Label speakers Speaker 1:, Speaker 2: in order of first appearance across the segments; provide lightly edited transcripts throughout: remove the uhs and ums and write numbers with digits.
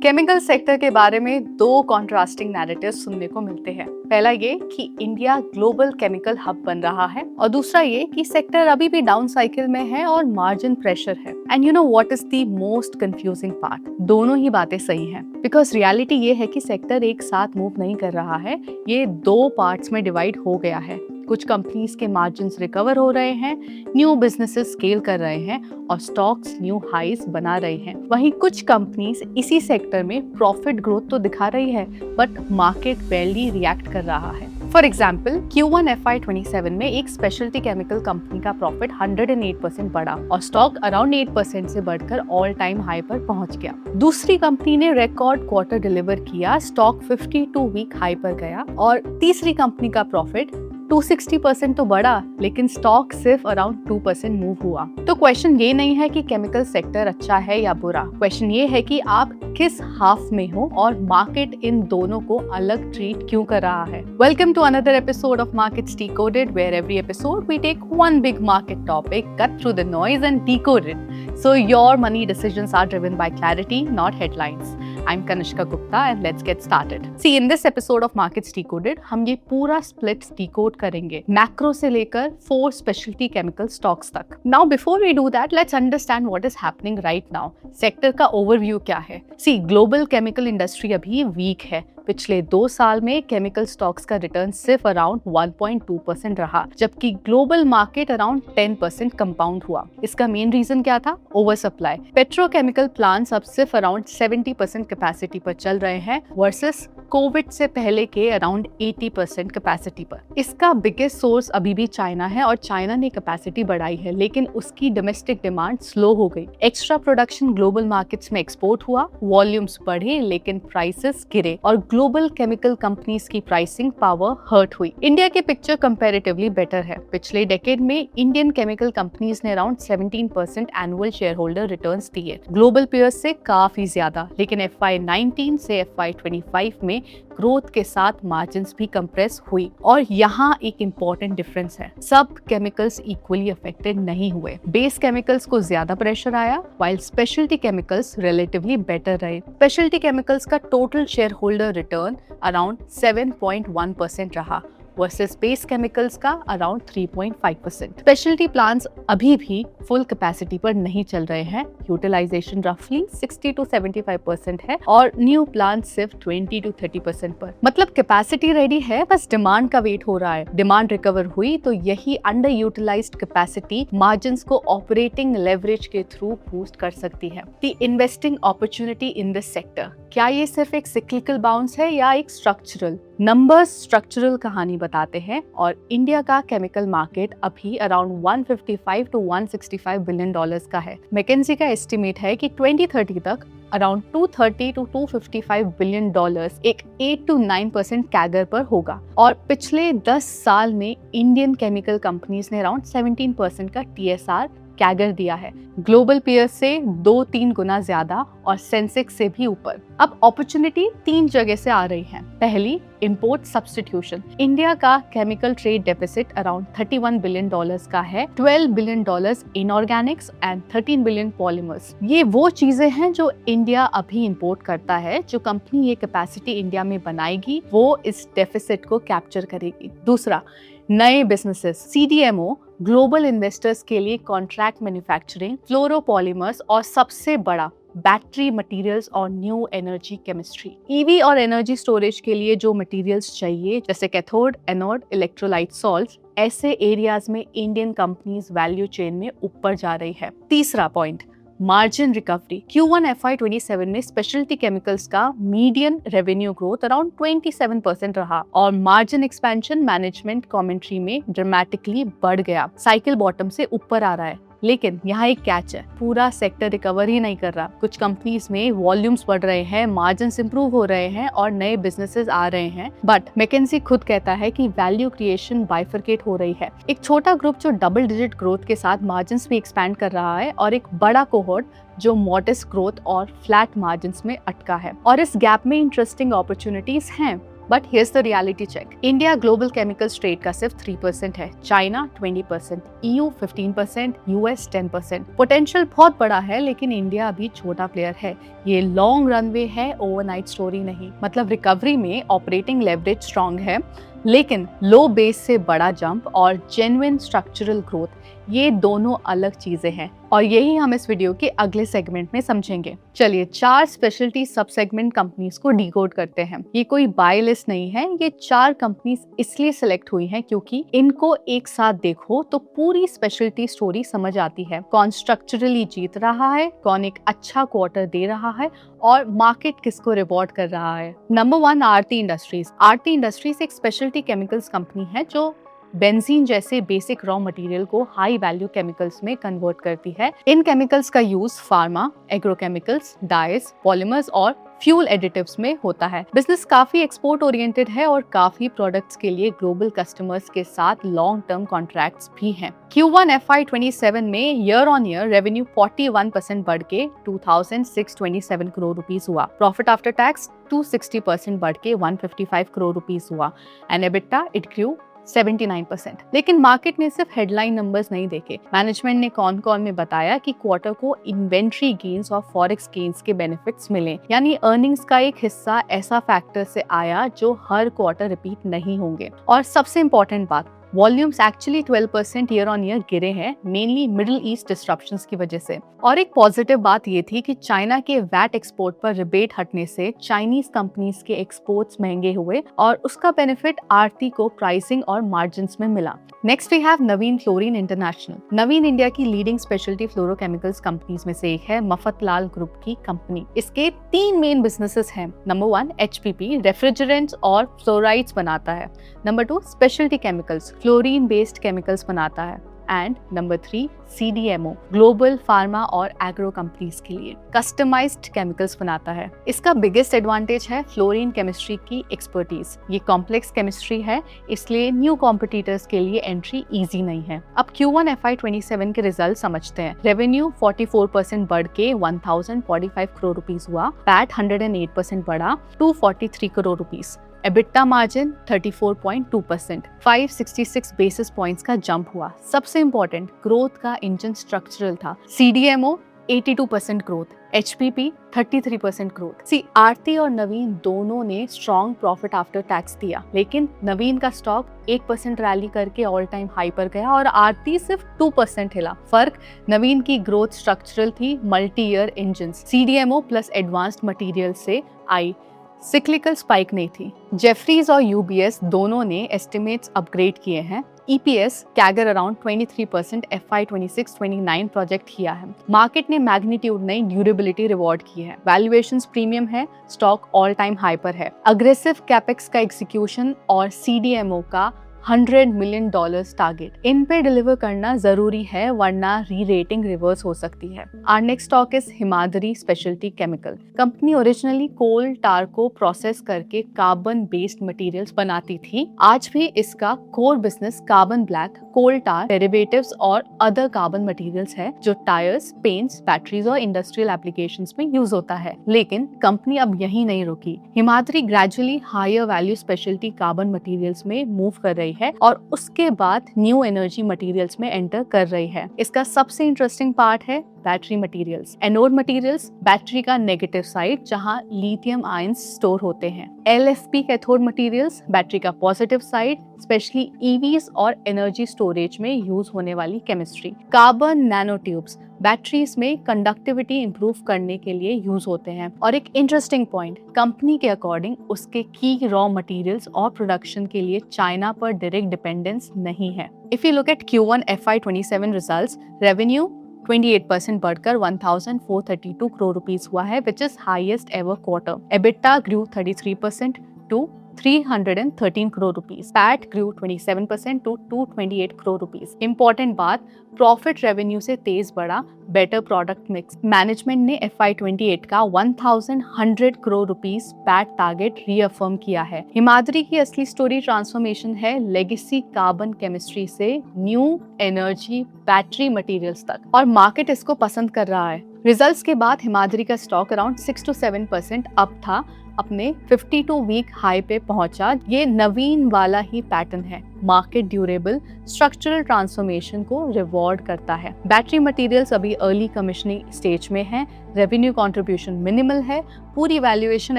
Speaker 1: Chemical sector के बारे में दो कॉन्ट्रास्टिंग नैरेटिव्स सुनने को मिलते हैं। पहला ये कि इंडिया ग्लोबल केमिकल हब बन रहा है और दूसरा ये कि सेक्टर अभी भी डाउन साइकिल में है और मार्जिन प्रेशर है। And you know what is the most confusing part? दोनों ही बातें सही हैं बिकॉज रियलिटी ये है कि सेक्टर एक साथ मूव नहीं कर रहा है, ये दो पार्ट्स में डिवाइड हो गया है। कुछ कंपनीज के मार्जिन्स रिकवर हो रहे हैं, न्यू बिजनेसेस स्केल कर रहे हैं और स्टॉक्स न्यू हाईज बना रहे हैं। वहीं कुछ कंपनीज इसी सेक्टर में प्रॉफिट ग्रोथ तो दिखा रही है बट मार्केट बैरली रिएक्ट कर रहा है। फॉर एग्जाम्पल Q1 FY27 में एक स्पेशलिटी केमिकल कंपनी का प्रॉफिट 108% बढ़ा और स्टॉक अराउंड 8% से बढ़कर ऑल टाइम हाई पर पहुंच गया। दूसरी कंपनी ने रिकॉर्ड क्वार्टर डिलीवर किया, स्टॉक 52 वीक हाई पर गया और तीसरी कंपनी का प्रॉफिट 260% तो बढ़ा लेकिन स्टॉक सिर्फ अराउंड 2% मूव हुआ। तो क्वेश्चन ये नहीं है कि केमिकल सेक्टर अच्छा है या बुरा, क्वेश्चन ये है कि आप किस हाफ में हो और मार्केट इन दोनों को अलग ट्रीट क्यों कर रहा है। Welcome to another episode of markets decoded, where every episode we take one big market topic, cut through the noise and decode it so your money decisions are driven by clarity, not headlines. I'm Kanishka Gupta and let's get started. See, in this episode of Markets Decoded, हम ये पूरा split decode करेंगे, macro से लेकर 4 specialty chemical stocks तक। Now, before we do that, let's understand what is happening right now. Sector का overview क्या है? See, ग्लोबल केमिकल इंडस्ट्री अभी वीक है। पिछले 2 साल में केमिकल स्टॉक्स का रिटर्न सिर्फ अराउंड 1.2% रहा, जबकि ग्लोबल मार्केट अराउंड 10% कंपाउंड हुआ। इसका मेन रीजन क्या था? Over supply. पेट्रोकेमिकल प्लांट्स अब सिर्फ अराउंड 70% कैपेसिटी पर चल रहे हैं वर्सेस कोविड से पहले के अराउंड 80% कैपेसिटी पर। इसका बिगेस्ट सोर्स अभी भी चाइना है और चाइना ने कैपेसिटी बढ़ाई है लेकिन उसकी डोमेस्टिक डिमांड स्लो हो गई। एक्स्ट्रा प्रोडक्शन ग्लोबल मार्केट्स में एक्सपोर्ट हुआ, वॉल्यूम्स बढ़े लेकिन प्राइसेस गिरे और ग्लोबल केमिकल कंपनीज की प्राइसिंग पावर हर्ट हुई। इंडिया की पिक्चर कंपैरेटिवली बेटर है। पिछले डेकेड में इंडियन केमिकल कंपनीज ने around 17% annual share holder returns दिए, ग्लोबल पीयर्स से काफी ज्यादा। लेकिन FY19 से FY25 में ग्रोथ के साथ मार्जिन्स भी कंप्रेस हुई और यहाँ एक इम्पोर्टेंट डिफरेंस है, सब केमिकल्स इक्वली अफेक्टेड नहीं हुए। बेस केमिकल्स को ज्यादा प्रेशर आया while speciality chemicals relatively better रहे। स्पेशलिटी केमिकल्स का total share holder return around 7.1% रहा वर्सेस बेस केमिकल्स का अराउंड 3.5%। स्पेशलिटी प्लांट्स अभी भी फुल कैपेसिटी पर नहीं चल रहे हैं, यूटिलाइजेशन रफली 60 to 75% है और न्यू प्लांट सिर्फ 20 to 30% पर। मतलब कैपेसिटी रेडी है, बस डिमांड का वेट हो रहा है। डिमांड रिकवर हुई तो यही अंडर यूटिलाइज्ड कैपेसिटी मार्जिन्स को ऑपरेटिंग लेवरेज के थ्रू बूस्ट कर सकती है। The investing opportunity in this sector, क्या ये सिर्फ एक सिक्लिकल बाउंस है या एक स्ट्रक्चरल? नंबर्स स्ट्रक्चरल कहानी बताते हैं और इंडिया का केमिकल मार्केट अभी अराउंड 155 to 165 बिलियन डॉलर्स का है। मैकेंजी का एस्टिमेट है कि 2030 तक अराउंड 230 to 255 बिलियन डॉलर्स एक 8 to 9% कैगर पर होगा और पिछले 10 साल में इंडियन केमिकल कंपनीज ने अराउंड 17% का TSR कैगर दिया है, ग्लोबल पीयर्स से 2-3 गुना ज्यादा और सेंसेक्स से भी ऊपर। अब अपॉर्चुनिटी 3 जगह से आ रही है। पहली, इंपोर्ट सब्स्टिट्यूशन। इंडिया का chemical trade deficit around 31 billion dollars का है, 12 billion dollars inorganics and 13 billion polymers. ये वो चीजें हैं जो इंडिया अभी इंपोर्ट करता है। जो कंपनी ये कैपेसिटी इंडिया में बनाएगी वो इस डेफिसिट को कैप्चर करेगी। दूसरा, नए बिजनेसेस, CDMO, ग्लोबल इन्वेस्टर्स के लिए कॉन्ट्रैक्ट मैन्युफैक्चरिंग, फ्लोरोपॉलीमर्स और सबसे बड़ा बैटरी मटेरियल्स और न्यू एनर्जी केमिस्ट्री। EV और एनर्जी स्टोरेज के लिए जो मटेरियल्स चाहिए जैसे कैथोड, एनोड, इलेक्ट्रोलाइट सॉल्ट्स, ऐसे एरियाज में इंडियन कंपनीज वैल्यू चेन में ऊपर जा रही है। तीसरा point, margin recovery. Q1 FY27 में स्पेशलिटी केमिकल्स का मीडियन रेवेन्यू ग्रोथ अराउंड 27% रहा और मार्जिन एक्सपेंशन मैनेजमेंट कमेंट्री में ड्रामेटिकली बढ़ गया, साइकिल बॉटम से ऊपर आ रहा है। लेकिन यहाँ एक कैच है, पूरा सेक्टर रिकवर ही नहीं कर रहा। कुछ कंपनीज में वॉल्यूम्स बढ़ रहे हैं, मार्जिन्स इंप्रूव हो रहे हैं और नए बिजनेसेस आ रहे हैं, बट मैकेंजी खुद कहता है कि वैल्यू क्रिएशन बाइफरकेट हो रही है। एक छोटा ग्रुप जो डबल डिजिट ग्रोथ के साथ मार्जिन्स भी एक्सपैंड कर रहा है और एक बड़ा कोहोर्ट जो मॉडेस्ट ग्रोथ और फ्लैट मार्जिन्स में अटका है और इस गैप में इंटरेस्टिंग अपॉर्चुनिटीज हैं। But here's the reality check. India global chemicals trade का सिर्फ 3% है, चाइना 20%, EU 15%, US 10%। पोटेंशियल बहुत बड़ा है, लेकिन इंडिया अभी छोटा प्लेयर है। ये लॉन्ग रनवे है, ओवरनाइट स्टोरी नहीं। मतलब रिकवरी में ऑपरेटिंग लेवरेज स्ट्रॉन्ग है, लेकिन लो बेस से बड़ा जंप और जेन्युइन स्ट्रक्चरल ग्रोथ, ये दोनों अलग चीजें हैं, और यही हम इस वीडियो के अगले सेगमेंट में समझेंगे। चलिए 4 स्पेशलिटी सब सेगमेंट कंपनीज को डिकोड करते हैं। ये कोई बाय लिस्ट नहीं है, ये 4 कंपनीज इसलिए सिलेक्ट हुई हैं क्योंकि इनको एक साथ देखो तो पूरी स्पेशलिटी स्टोरी समझ आती है। कौन स्ट्रक्चरली जीत रहा है, कौन एक अच्छा क्वार्टर दे रहा है, और मार्केट किसको रिवॉर्ड कर रहा है। नंबर 1, आरती इंडस्ट्रीज। आरती इंडस्ट्रीज एक स्पेशलिटी केमिकल्स कंपनी है जो बेंजीन जैसे बेसिक रॉ मटेरियल को हाई वैल्यू केमिकल्स में कन्वर्ट करती है। इन केमिकल्स का use pharma, agrochemicals, dice, polymers और फ्यूल एडिटिव्स में होता है। बिजनेस काफी एक्सपोर्ट ओरिएंटेड है और काफी प्रोडक्ट्स के लिए ग्लोबल कस्टमर्स के साथ लॉन्ग टर्म कॉन्ट्रैक्ट्स भी हैं। Q1 FY27 में ईयर ऑन ईयर रेवेन्यू 41% बढ़ के 2627 करोड़ रुपीस हुआ। प्रॉफिट आफ्टर टैक्स 260% बढ़ के 155 करोड़ रुपीस हुआ एंड एबिटा इट ग्रू 79%। लेकिन मार्केट ने सिर्फ हेडलाइन नंबर्स नहीं देखे। मैनेजमेंट ने कॉन में बताया कि क्वार्टर को इन्वेंट्री गेन्स और फॉरेक्स गेन्स के बेनिफिट्स मिले, यानी अर्निंग्स का एक हिस्सा ऐसा फैक्टर से आया जो हर क्वार्टर रिपीट नहीं होंगे। और सबसे इम्पोर्टेंट बात, volumes actually 12% year on year गिरे हैं, मेनली मिडिल ईस्ट डिस्ट्रप्शंस की वजह से। और एक पॉजिटिव बात ये थी कि चाइना के वैट एक्सपोर्ट पर रिबेट हटने से चाइनीज कंपनीज के एक्सपोर्ट्स महंगे हुए और उसका बेनिफिट आरती को प्राइसिंग और मार्जिन्स में मिला। Next we have Navin fluorine international. Navin India की लीडिंग स्पेशलिटी फ्लोरोकेमिकल्स कंपनीज में से एक है, मफतलाल ग्रुप की कंपनी। इसके 3 मेन बिजनेसेस हैं। नंबर 1 HPP रेफ्रिजरेंट्स और फ्लोराइड्स बनाता है। Number 2 speciality chemicals fluorine based chemicals बनाता है। And number 3 CDMO global pharma और एग्रो कंपनीज के लिए कस्टमाइज्ड केमिकल्स बनाता है। इसका बिगेस्ट एडवांटेज है फ्लोरीन केमिस्ट्री की एक्सपर्टीज। ये कॉम्प्लेक्स केमिस्ट्री है, इसलिए न्यू कॉम्पिटिटर्स के लिए एंट्री इजी नहीं है। अब Q1 FY27 के रिजल्ट समझते हैं। रेवेन्यू 44% बढ़ के 1045 करोड़ रुपीस हुआ। पैट 108% बढ़ा 243 crore rupees. EBITDA margin 34.2%, 566 basis points का जंप हुआ। सबसे इंपॉर्टेंट, ग्रोथ का इंजन स्ट्रक्चरल था। CDMO 82% growth, HPP 33% growth. Aarti और नवीन दोनों ने स्ट्रॉन्ग प्रॉफिट आफ्टर टैक्स दिया, लेकिन नवीन का स्टॉक 1% रैली करके ऑल टाइम हाई पर गया और आरती सिर्फ 2% हिला। फर्क, नवीन की ग्रोथ स्ट्रक्चरल थी, multi year engine. CDMO plus advanced material से आई, सिक्लिकल स्पाइक नहीं थी। जेफरीज और UBS दोनों ने एस्टिमेट्स अपग्रेड किए हैं। EPS CAGR around 23% FY26-29 project किया है। मार्केट ने मैग्नीट्यूड नहीं, ड्यूरेबिलिटी रिवॉर्ड की है। वैल्यूएशंस प्रीमियम है, स्टॉक ऑल टाइम हाई पर है। अग्रेसिव कैपेक्स का एग्जीक्यूशन और CDMO का $100 मिलियन टारगेट, इन पे डिलीवर करना जरूरी है, वरना री रेटिंग रिवर्स हो सकती है। Our next stock is Himadri speciality chemical. Company originally coal tar को प्रोसेस करके कार्बन बेस्ड मटेरियल्स बनाती थी। आज भी इसका core business carbon black, coal tar, derivatives और अदर कार्बन मटेरियल्स है जो टायर्स, पेंट्स, बैटरीज और इंडस्ट्रियल एप्लीकेशंस में यूज होता है। लेकिन कंपनी अब यहीं नहीं रुकी। Himadri gradually higher value speciality carbon materials में मूव कर रही है और उसके बाद न्यू एनर्जी मटेरियल्स में एंटर कर रही है। इसका सबसे इंटरेस्टिंग पार्ट है battery materials. Anode materials battery का नेगेटिव साइड जहां लिथियम आयंस स्टोर होते हैं। LFP कैथोड मटेरियल्स बैटरी का पॉजिटिव साइड, स्पेशली EVs और एनर्जी स्टोरेज में यूज होने वाली chemistry. Carbon nano tubes batteries में कंडक्टिविटी इंप्रूव करने के लिए यूज होते हैं। और एक इंटरेस्टिंग पॉइंट, कंपनी के अकॉर्डिंग उसके की रॉ मटेरियल्स और प्रोडक्शन के लिए चाइना पर डायरेक्ट डिपेंडेंस नहीं है। If you look at Q1 FY27 results, revenue 28% बढ़कर 1432 करोड़ रुपीस हुआ है, which is highest ever quarter. EBITDA grew 33% to 313 crore rupees. PAT grew 27% to 228 crore rupees. Important बात, प्रॉफिट रेवेन्यू से तेज बढ़ा, बेटर प्रोडक्ट मिक्स। मैनेजमेंट ने FY28 का 1100 crore rupees PAT target reaffirm किया है। हिमाद्री की असली स्टोरी ट्रांसफॉर्मेशन है लेगेसी कार्बन केमिस्ट्री से न्यू एनर्जी बैटरी मटेरियल्स तक, और मार्केट इसको पसंद कर रहा है। रिजल्ट्स के बाद हिमाद्री का स्टॉक अराउंड 6 to 7% अप था, अपने 52 वीक हाई पे पहुंचा। ये नवीन वाला ही पैटर्न है, मार्केट ड्यूरेबल स्ट्रक्चरल ट्रांसफॉर्मेशन को रिवॉर्ड करता है। बैटरी मटेरियल्स अभी अर्ली कमिश्निंग स्टेज में है, रेवेन्यू कंट्रीब्यूशन मिनिमल है, पूरी वैल्यूएशन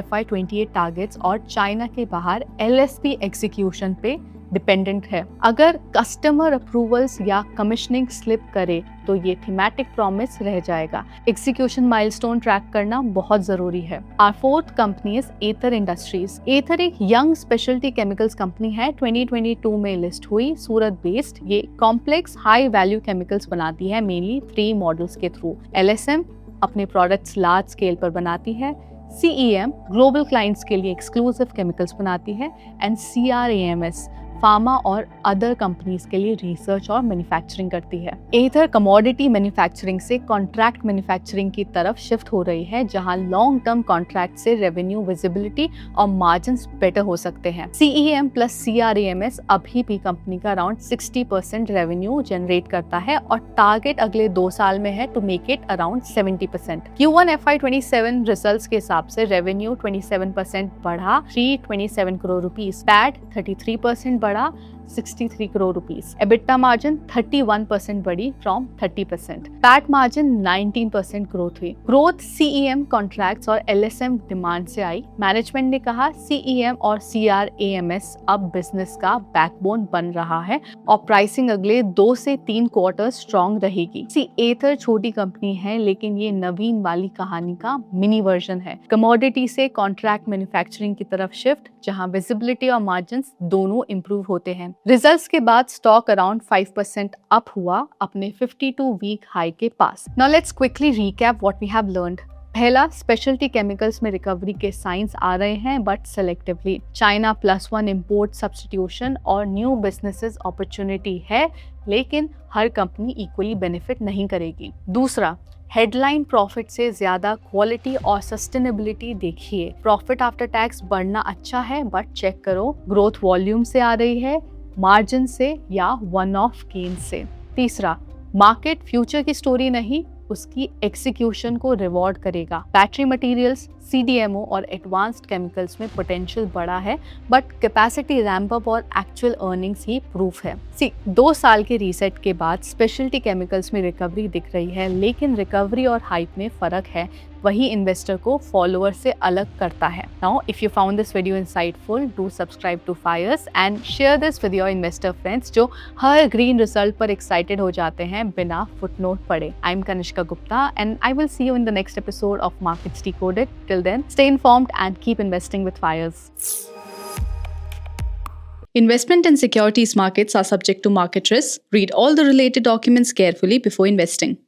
Speaker 1: FY28 टारगेट्स और चाइना के बाहर LSP एग्जीक्यूशन पे डिपेंडेंट है। अगर कस्टमर अप्रूवल्स या कमिश्निंग स्लिप करे तो ये थीमेटिक प्रॉमिस रह जाएगा। एग्जीक्यूशन माइलस्टोन ट्रैक करना बहुत जरूरी है। Our fourth company is Ether industries. Ether एक यंग स्पेशलिटी केमिकल्स कंपनी है, 2022 में लिस्ट हुई, सूरत बेस्ड। ये कॉम्प्लेक्स हाई वैल्यू केमिकल्स बनाती है, मेनली 3 मॉडल्स के थ्रू। LSM अपने प्रोडक्ट्स लार्ज स्केल पर बनाती है, CEM ग्लोबल क्लाइंट्स के लिए एक्सक्लूसिव केमिकल्स बनाती है, एंड CRAMS फार्मा और अदर कंपनीज के लिए रिसर्च और मैन्युफैक्चरिंग करती है। एथर कमोडिटी मैन्युफैक्चरिंग से कॉन्ट्रैक्ट मैन्युफैक्चरिंग की तरफ शिफ्ट हो रही है, जहां लॉन्ग टर्म कॉन्ट्रैक्ट से रेवेन्यू विजिबिलिटी और मार्जिन्स बेटर हो सकते हैं। CEM प्लस CRAMS अभी भी कंपनी का अराउंड 60% रेवेन्यू जनरेट करता है और टारगेट अगले 2 साल में है to make it around 70%। Q1 FY27 results के हिसाब से रेवेन्यू 27% बढ़ा, 327 करोड़ रुपीस, पैट 33% बढ़ा, 63 करोड़ रुपीस, एबिटा मार्जिन 31% बढ़ी फ्रॉम 30%, पैट मार्जिन 19% ग्रोथ हुई। ग्रोथ CEM कॉन्ट्रैक्ट्स और LSM डिमांड से आई। मैनेजमेंट ने कहा CEM और CRAMS अब बिजनेस का बैकबोन बन रहा है और प्राइसिंग अगले 2 से 3 क्वार्टर स्ट्रॉन्ग रहेगी। एथर छोटी कंपनी है, लेकिन ये नवीन वाली कहानी का मिनी वर्जन है। कमोडिटी से कॉन्ट्रैक्ट मैन्युफैक्चरिंग की तरफ शिफ्ट, जहां विजिबिलिटी और मार्जिन्स दोनों इंप्रूव होते हैं। रिजल्ट्स के बाद स्टॉक अराउंड 5% अप हुआ, अपने 52 वीक हाई के पास। Now let's quickly recap what we have learned. पहला, स्पेशलिटी केमिकल्स में रिकवरी के साइंस आ रहे हैं, but selectively. China +1 import substitution और न्यू बिजनेसेस अपॉर्चुनिटी है, लेकिन हर कंपनी इक्वली बेनिफिट नहीं करेगी। दूसरा, हेडलाइन प्रॉफिट से ज्यादा क्वालिटी और सस्टेनेबिलिटी देखिए। प्रॉफिट आफ्टर टैक्स बढ़ना अच्छा है, बट चेक करो ग्रोथ वॉल्यूम से आ रही है, मार्जिन से या वन ऑफ गेन से। तीसरा, मार्केट फ्यूचर की स्टोरी नहीं, उसकी एग्जीक्यूशन को रिवॉर्ड करेगा। बैटरी मटेरियल्स, CDMO और एडवांस्ड केमिकल्स में पोटेंशियल बड़ा है, बट कैपेसिटी रैंप अप और एक्चुअल अर्निंग्स ही प्रूफ है। 2 साल के रीसेट के बाद स्पेशलिटी केमिकल्स में रिकवरी दिख रही है, लेकिन रिकवरी और हाइप में फर्क है, वही इन्वेस्टर को फॉलोअर से अलग करता है। Now if you found this video insightful, do subscribe to Fyers and share this with your investor friends जो हर ग्रीन रिजल्ट पर एक्साइटेड हो जाते हैं बिना फुटनोट पढ़े। I am Kanishka Gupta and I will see you in the next episode of Markets Decoded. Till then, stay informed and keep investing with Fires. Investment and securities markets are subject to market risks. Read all the related documents carefully before investing.